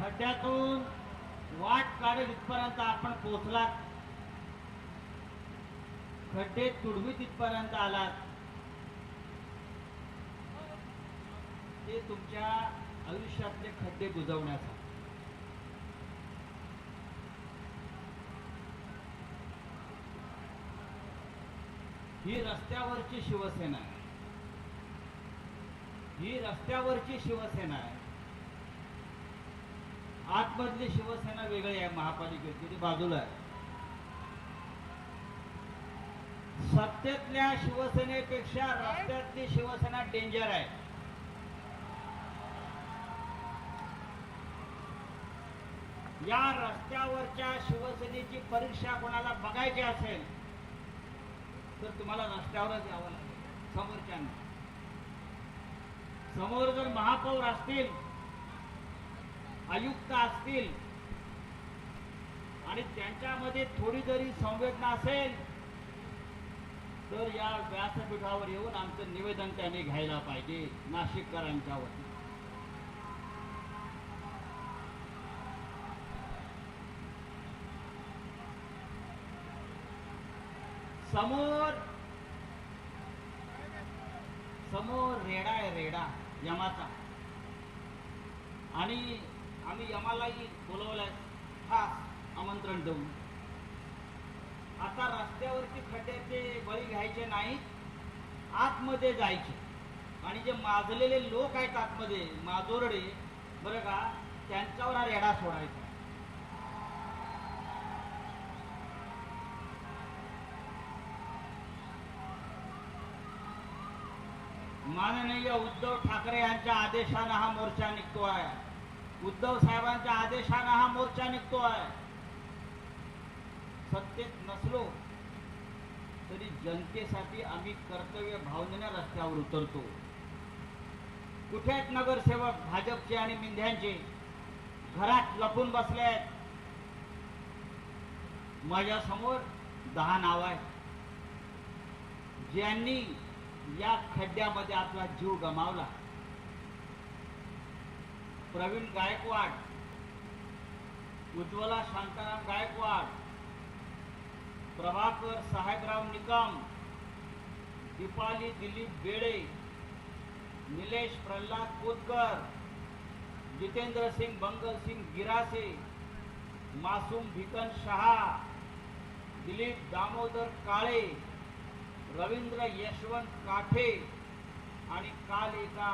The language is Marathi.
खड्ड्यातून वाट काढत इथपर्यंत आपण पोहोचलात, खड्डे तुडवीत इथपर्यंत आलात, ते तुमच्या आयुष्यातले खड्डे बुजवण्याचा. ही रस्त्यावरची शिवसेना आहे. ही रस्त्यावरची शिवसेना आहे. आतमधली शिवसेना वेगळी आहे. महापालिकेची ती बाजूला आहे. सत्तेतल्या शिवसेनेपेक्षा रस्त्यातली शिवसेना डेंजर आहे. या रस्त्यावरच्या शिवसेनेची परीक्षा कोणाला बघायची असेल तर तुम्हाला रस्त्यावरच यावं लागेल. समोरच्यांना समोर जर महापौर असतील, आयुक्त असतील आणि त्यांच्यामध्ये थोडी जरी संवेदना असेल तर या व्यासपीठावर येऊन आमचं निवेदन त्यांनी घ्यायला पाहिजे. नाशिककरांच्या वतीने समोर समोर रेडा आहे, रेडा यमाचा. आणि आम्ही यमालाही बोलवलंय खास आमंत्रण देऊन. आता रस्त्यावरती खड्ड्याचे बळी घ्यायचे नाहीत, आतमध्ये जायचे. आणि जे माजलेले लोक आहेत आतमध्ये, माजोरडे बरं का, त्यांच्यावर हा रेडा सोडायचा. माननीय उद्धव ठाकरे यांच्या आदेशानं हा मोर्चा निघतो आहे. उद्धव साहेबांच्या आदेशानं हा मोर्चा निघतो आहे. सत्तेत नसलो तरी जनतेसाठी आम्ही कर्तव्य भावनेने रस्त्यावर उतरतो. कुठे आहेत नगरसेवक भाजपचे आणि मिंध्यांचे? घरात लपून बसले आहेत. माझ्या समोर 10 नाव आहेत ज्यांनी या खड्ड्यामध्ये आपला जीव गमावला. प्रवीण गायकवाड, उज्ज्वला शांताराम गायकवाड, प्रभाकर साहेबराव निकम, दीपाली दिलीप बेड़े, निलेश प्रल्हाद कोतकर, जितेंद्र सिंह बंगल सिंह गिरासे, मासूम भिकन शहा, दिलीप दामोदर काळे, रवींद्र यशवंत काठे आणि काल एका